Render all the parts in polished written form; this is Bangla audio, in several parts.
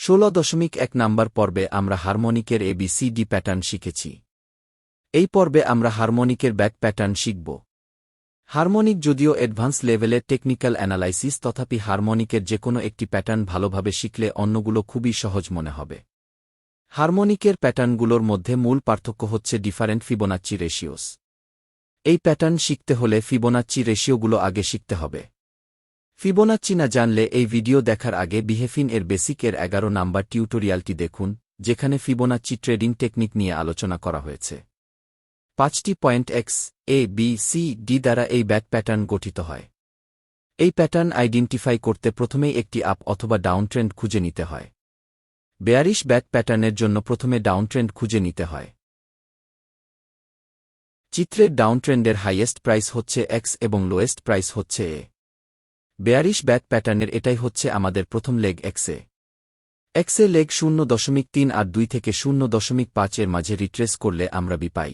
16.1 নাম্বার পর্বে আমরা হারমোনিকের ABCD প্যাটার্ন শিখেছি। এই পর্বে আমরা হারমোনিকের ব্যাক প্যাটার্ন শিখব। হারমোনিক যদিও অ্যাডভান্স লেভেলের টেকনিক্যাল অ্যানালাইসিস, তথাপি হারমোনিকের যেকোনো একটি প্যাটার্ন ভালোভাবে শিখলে অন্যগুলো খুবই সহজ মনে হবে। হারমোনিকের প্যাটার্নগুলোর মধ্যে মূল পার্থক্য হচ্ছে ডিফারেন্ট ফিবোনাচ্চি রেশিওস। এই প্যাটার্ন শিখতে হলে ফিবোনাচ্চি রেশিওগুলো আগে শিখতে হবে। ফিবোনাচ্চি না জানলে এই ভিডিও দেখার আগে বিহেফিন এর বেসিক এর 11 নাম্বার টিউটোরিয়ালটি দেখুন, যেখানে ফিবোনাচ্চি ট্রেডিং টেকনিক নিয়ে আলোচনা করা হয়েছে। 5টি পয়েন্ট এক্স, এ, বি, সি, ডি দ্বারা এই ব্যাক প্যাটার্ন গঠিত হয়। এই প্যাটার্ন আইডেন্টিফাই করতে প্রথমেই একটি আপ অথবা ডাউন ট্রেন্ড খুঁজে নিতে হয়। বেয়ারিশ ব্যাক প্যাটার্নের জন্য প্রথমে ডাউন ট্রেন্ড খুঁজে নিতে হয়। চিত্রের ডাউন ট্রেন্ডের হাইয়েস্ট প্রাইস হচ্ছে এক্স এবং লোয়েস্ট প্রাইস হচ্ছে এ। বেয়ারিশ ব্যাক প্যাটার্নের এটাই হচ্ছে আমাদের প্রথম লেগ এক্সে। এক্সে লেগ 0.382 থেকে 0.5 এর মাঝে রিট্রেস করলে আমরা বি পাই।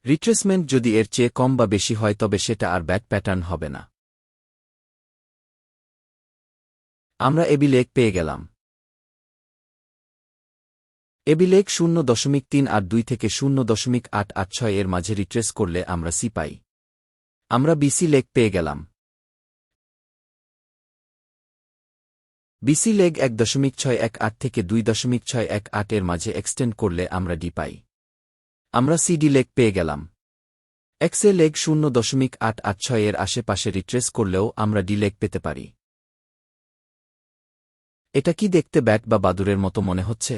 রিট্রেসমেন্ট যদি এর চেয়ে কম বা বেশি হয় তবে সেটা আর ব্যাক প্যাটার্ন হবে না। আমরা এবি লেগ পেয়ে গেলাম। এবি লেগ 0.382 থেকে 0.886 এর মাঝে রিট্রেস করলে আমরা সি পাই। আমরা বিসি লেগ পেয়ে গেলাম। বিসি লেগ 1.618 থেকে 2.618 এর মাঝে এক্সটেন্ড করলে আমরা ডি পাই। আমরা সিডি লেগ পেয়ে গেলাম। এক্সে লেগ 0.886 এর আশেপাশে রিট্রেস করলেও আমরা ডি লেগ পেতে পারি। এটা কি দেখতে ব্যাট বা বাদুরের মতো মনে হচ্ছে?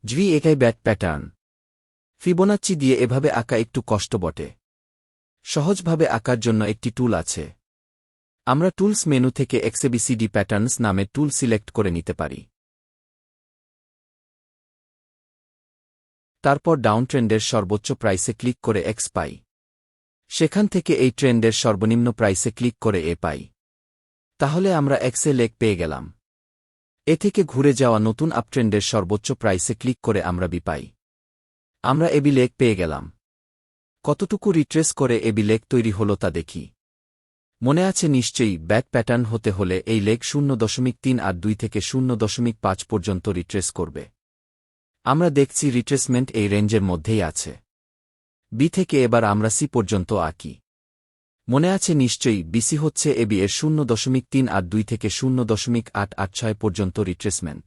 জি, এটাই ব্যাট প্যাটার্ন। ফিবোনাচ্চি দিয়ে এভাবে আঁকা একটু কষ্ট বটে। সহজভাবে আঁকার জন্য একটি টুল আছে। আমরা টুলস মেনু থেকে এক্সএবিসিডি প্যাটার্নস নামে টুল সিলেক্ট করে নিতে পারি। তারপর ডাউন ট্রেন্ডের সর্বোচ্চ প্রাইসে ক্লিক করে এক্স পাই। সেখান থেকে এই ট্রেন্ডের সর্বনিম্ন প্রাইসে ক্লিক করে এ পাই। তাহলে আমরা এক্সে লেগ পেয়ে গেলাম। এ থেকে ঘুরে যাওয়া নতুন আপট্রেন্ডের সর্বোচ্চ প্রাইসে ক্লিক করে আমরা বি পাই। আমরা এবি লেগ পেয়ে গেলাম। কতটুকু রিট্রেস করে এবি লেগ তৈরি হলো তা দেখি। মনে আছে নিশ্চয়ই, ব্যাক প্যাটার্ন হতে হলে এই লেগ 0.382 থেকে 0.5 পর্যন্ত রিট্রেস করবে। আমরা দেখছি রিট্রেসমেন্ট এই রেঞ্জের মধ্যেই আছে। বি থেকে এবার আমরা সি পর্যন্ত আঁকি। মনে আছে নিশ্চয়ই, বিসি হচ্ছে এবি এর 0.382 থেকে 0.886 পর্যন্ত রিট্রেসমেন্ট।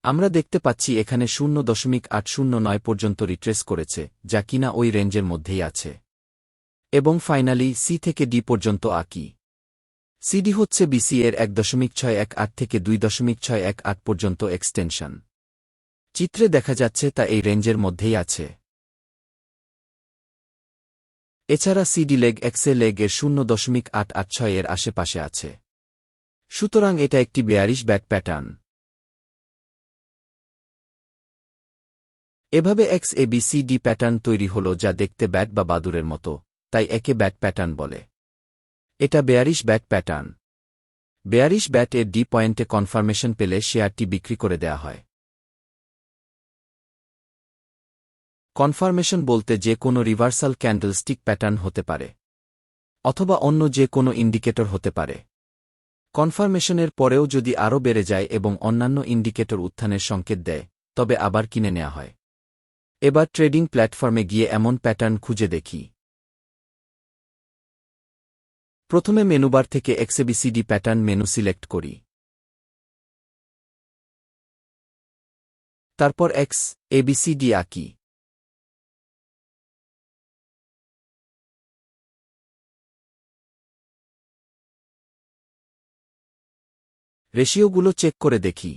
আমরা দেখতে পাচ্ছি এখানে 0.809 পর্যন্ত রিট্রেস করেছে, যা কিনা ওই রেঞ্জের মধ্যেই আছে। এবং ফাইনালি সি থেকে ডি পর্যন্ত আঁকি। সিডি হচ্ছে বিসি এর 1.618 থেকে 2.618 পর্যন্ত এক্সটেনশন। চিত্রে দেখা যাচ্ছে তা এই রেঞ্জের মধ্যেই আছে। এছাড়া সিডি লেগ এক্সে লেগ এর 0.886 এর আশেপাশে আছে। সুতরাং এটা একটি বেয়ারিশ ব্যাক প্যাটার্ন। এভাবে x A B C D pattern তৈরি হল, যা দেখতে ব্যাট বা বাদুরের মতো, তাই একে ব্যাট প্যাটার্ন বলে। এটা bearish bat pattern. Bearish bat এর ডি পয়েন্টে কনফার্মেশন পেলে শেয়ারটি বিক্রি করে দেয়া হয়। কনফার্মেশন বলতে যে কোনো রিভার্সাল ক্যান্ডেলস্টিক প্যাটার্ন হতে পারে, অথবা অন্য যে কোনো ইন্ডিকেটর হতে পারে। কনফার্মেশনের পরেও যদি আরও বেড়ে যায় এবং অন্যান্য ইন্ডিকেটর উত্থানের সংকেত দেয়, তবে আবার কিনে নেওয়া হয়। এবার ট্রেডিং প্ল্যাটফর্মে গিয়ে এমন প্যাটার্ন খুঁজে দেখি। প্রথমে মেনুবার থেকে এক্সএবিসিডি প্যাটার্ন মেনু সিলেক্ট করি। তারপর এক্স, এবিসিডি আঁকি। রেশিওগুলো চেক করে দেখি।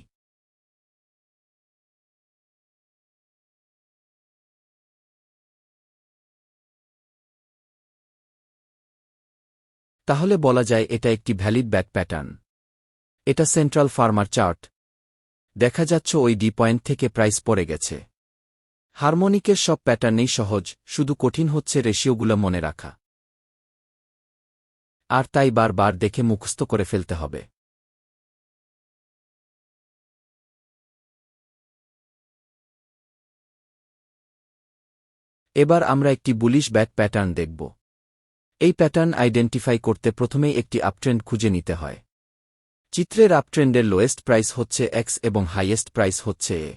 তাহলে বলা যায় এটা একটি ভ্যালিড ব্যাক প্যাটার্ন। এটা সেন্ট্রাল ফার্মার চার্ট। দেখা যাচ্ছে ওই ডি পয়েন্ট থেকে প্রাইস পড়ে গেছে। হারমোনিকের সব প্যাটার্নেই সহজ, শুধু কঠিন হচ্ছে রেশিওগুলো মনে রাখা। আর তাই বারবার দেখে মুখস্থ করে ফেলতে হবে। এবার আমরা একটি বুলিশ ব্যাক প্যাটার্ন দেখব। এই প্যাটার্ন আইডেন্টিফাই করতে প্রথমেই একটি আপট্রেন্ড খুঁজে নিতে হয়। চিত্রের আপট্রেন্ডের লোয়েস্ট প্রাইস হচ্ছে এক্স এবং হাইয়েস্ট প্রাইস হচ্ছে এ।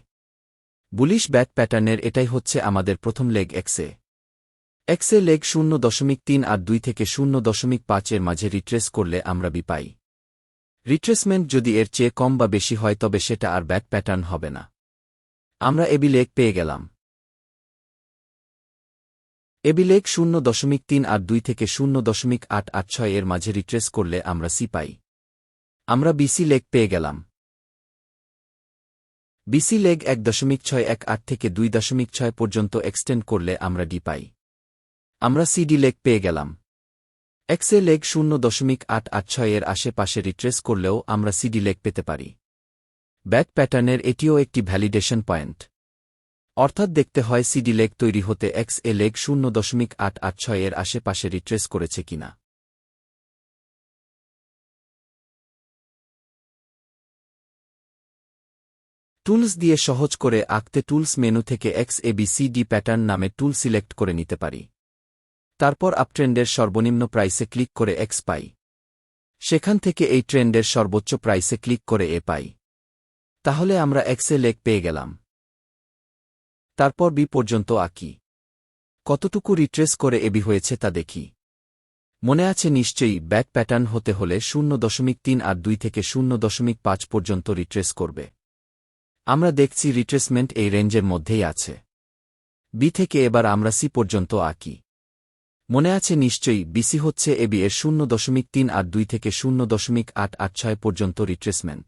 বুলিশ ব্যাট প্যাটার্নের এটাই হচ্ছে আমাদের প্রথম লেগ এক্সে। এক্সে লেগ 0.382 থেকে 0.5 এর মাঝে রিট্রেস করলে আমরা বি পাই। রিট্রেসমেন্ট যদি এর চেয়ে কম বা বেশি হয় তবে সেটা আর ব্যাট প্যাটার্ন হবে না। আমরা এবি লেগ পেয়ে গেলাম। এবি লেগ 0.382 থেকে 0.886 এর মাঝে রিট্রেস করলে আমরা সি পাই। আমরা বিসি লেগ পেয়ে গেলাম। বিসি লেগ 1.618 থেকে 2.6 পর্যন্ত এক্সটেন্ড করলে আমরা ডি পাই। আমরা সিডি লেগ পেয়ে গেলাম। এক্সে লেগ 0.886 এর আশেপাশে রিট্রেস করলেও আমরা সিডি লেগ পেতে পারি। ব্যাট প্যাটার্নের এটিও একটি ভ্যালিডেশন পয়েন্ট। অর্থাৎ দেখতে হয় সিডি লেগ তৈরি হতে এক্স এ লেগ 0.886 এর আশেপাশে রিট্রেস করেছে কিনা। টুলস দিয়ে সহজ করে আঁকতে টুলস মেনু থেকে x A B C D pattern নামে টুল সিলেক্ট করে নিতে পারি। তারপর আপট্রেন্ডের সর্বনিম্ন প্রাইসে ক্লিক করে এক্স পাই। সেখান থেকে এই ট্রেন্ডের সর্বোচ্চ প্রাইসে ক্লিক করে এ পাই। তাহলে আমরা এক্সে লেগ পেয়ে গেলাম। তারপর বি পর্যন্ত আঁকি। কতটুকু রিট্রেস করে এবি হয়েছে তা দেখি। মনে আছে নিশ্চয়ই, ব্যাট প্যাটার্ন হতে হলে 0.382 থেকে 0.5 পর্যন্ত রিট্রেস করবে। আমরা দেখছি রিট্রেসমেন্ট এই রেঞ্জের মধ্যেই আছে। বি থেকে এবার আমরা সি পর্যন্ত আঁকি। মনে আছে নিশ্চয়ই, বিসি হচ্ছে এবি এর 0.382 থেকে 0.886 পর্যন্ত রিট্রেসমেন্ট।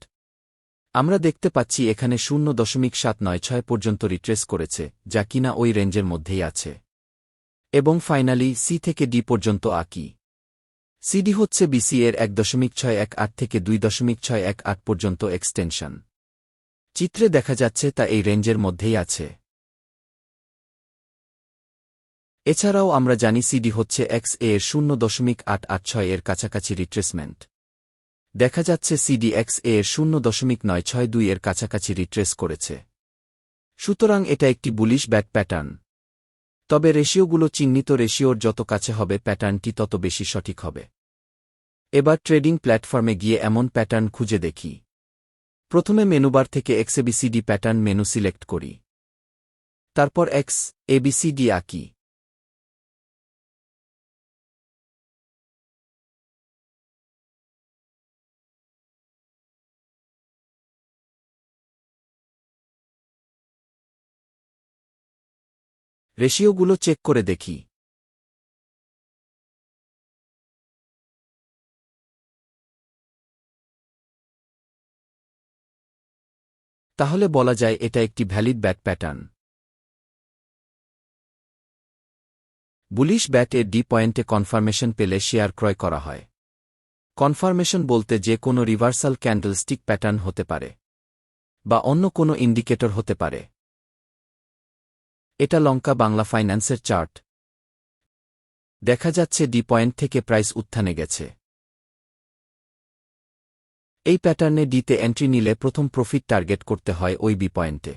আমরা দেখতে পাচ্ছি এখানে 0.796 পর্যন্ত রিট্রেস করেছে, যা কিনা ওই রেঞ্জের মধ্যেই আছে। এবং ফাইনালি সি থেকে ডি পর্যন্ত আঁকি। সিডি হচ্ছে বিসি এর 1.618 থেকে 2.618 পর্যন্ত এক্সটেনশন। চিত্রে দেখা যাচ্ছে তা এই রেঞ্জের মধ্যেই আছে। এছাড়াও আমরা জানি সিডি হচ্ছে এক্স এর 0.886 এর কাছাকাছি রিট্রেসমেন্ট। দেখা যাচ্ছে সিডি এক্স এর 0.962 এর কাছাকাছি রিট্রেস করেছে। সুতরাং এটা একটি বুলিশ ব্যাট প্যাটার্ন। তবে রেশিওগুলো চিহ্নিত রেশিওর যত কাছে হবে প্যাটার্নটি তত বেশি সঠিক হবে। এবার ট্রেডিং প্ল্যাটফর্মে গিয়ে এমন প্যাটার্ন খুঁজে দেখি। প্রথমে মেনুবার থেকে এক্সএবিসিডি প্যাটার্ন মেনু সিলেক্ট করি। তারপর এক্স এবিসিডি আঁকি। রেশিওগুলো চেক করে দেখি। তাহলে বলা যায় এটা একটি valid bat pattern. Bullish bat এর ডি পয়েন্টে কনফার্মেশন পেলে শেয়ার ক্রয় করা হয়। কনফার্মেশন বলতে যে কোনো রিভার্সাল ক্যান্ডেলস্টিক প্যাটার্ন হতে পারে, বা অন্য কোনো ইন্ডিকেটর হতে পারে। এটা লঙ্কা বাংলা ফাইন্যান্সের চার্ট। দেখা যাচ্ছে ডি পয়েন্ট থেকে প্রাইস উত্থানে গেছে। এই প্যাটার্নে ডিতে এন্ট্রি নিলে প্রথম প্রফিট টার্গেট করতে হয় ওই বি পয়েন্টে,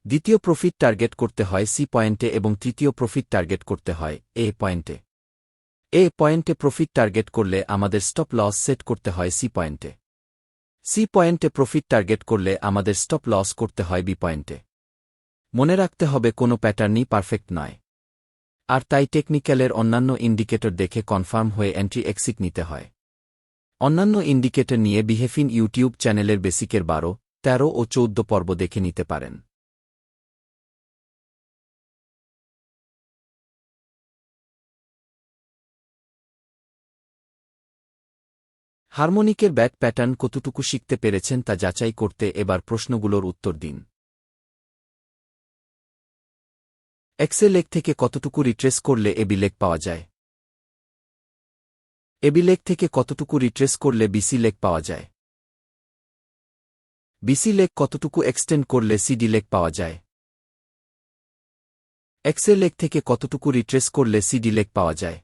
দ্বিতীয় প্রফিট টার্গেট করতে হয় সি পয়েন্টে এবং তৃতীয় প্রফিট টার্গেট করতে হয় এ পয়েন্টে। এ পয়েন্টে প্রফিট টার্গেট করলে আমাদের স্টপ লস সেট করতে হয় সি পয়েন্টে। সি পয়েন্টে প্রফিট টার্গেট করলে আমাদের স্টপ লস করতে হয় বি পয়েন্টে। মনে রাখতে হবে কোনো প্যাটার্নই পারফেক্ট নয়, আর তাই টেকনিক্যালের অন্যান্য ইন্ডিকেটর দেখে কনফার্ম হয়ে এন্ট্রি এক্সিট নিতে হয়। অন্যান্য ইন্ডিকেটর নিয়ে বিহেফিন ইউটিউব চ্যানেলের বেসিকের 12, 13 ও 14 পর্ব দেখে নিতে পারেন। হারমোনিকের ব্যাট প্যাটার্ন কতটুকু শিখতে পেরেছেন তা যাচাই করতে এবার প্রশ্নগুলোর উত্তর দিন। এক্সে লেগ থেকে কতটুকু রিট্রেস করলে এবি লেগ পাওয়া যায়? এবি লেগ থেকে কতটুকু রিট্রেস করলে বিসি লেগ পাওয়া যায়? বিসি লেগ কতটুকু এক্সটেন্ড করলে সিডি লেগ পাওয়া যায়? এক্সে লেগ থেকে কতটুকু রিট্রেস করলে সিডি লেগ পাওয়া যায়?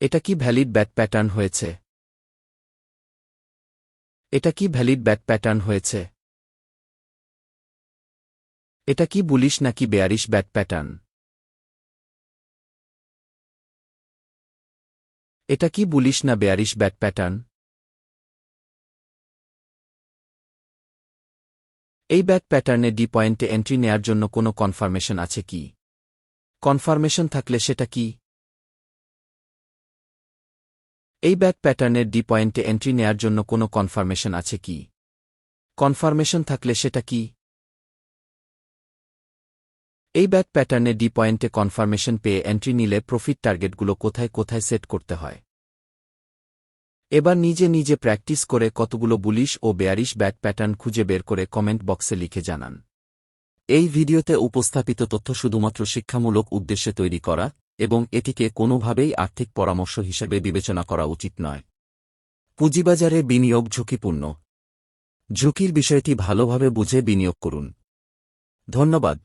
এটা কি ভ্যালিড ব্যাট প্যাটার্ন হয়েছে? এটা কি ভ্যালিড ব্যাট প্যাটার্ন হয়েছে? এটা কি বুলিশ নাকি বেয়ারিশ ব্যাট প্যাটার্ন? এটা কি বুলিশ না বেয়ারিশ ব্যাট প্যাটার্ন? এই ব্যাক প্যাটার্নে ডি পয়েন্টে এন্ট্রি নেয়ার জন্য কোনো কনফার্মেশন আছে কি? কনফার্মেশন থাকলে সেটা কি? এই ব্যাক প্যাটার্নের ডি পয়েন্টে এন্ট্রি নেয়ার জন্য কোনো কনফার্মেশন আছে কি? কনফার্মেশন থাকলে সেটা কি? এই ব্যাক প্যাটার্নে ডি পয়েন্টে কনফার্মেশন পেয়ে এন্ট্রি নিলে প্রফিট টার্গেটগুলো কোথায় কোথায় সেট করতে হয়? এবার নিজে নিজে প্র্যাকটিস করে কতগুলো বুলিশ ও বেয়ারিশ ব্যাক প্যাটার্ন খুঁজে বের করে কমেন্ট বক্সে লিখে জানান। এই ভিডিওতে উপস্থাপিত তথ্য শুধুমাত্র শিক্ষামূলক উদ্দেশ্যে তৈরি করা এবং এটিকে কোনোভাবেই আর্থিক পরামর্শ হিসেবে বিবেচনা করা উচিত নয়। পুঁজিবাজারে বিনিয়োগ ঝুঁকিপূর্ণ। ঝুঁকির বিষয়টি ভালোভাবে বুঝে বিনিয়োগ করুন। ধন্যবাদ।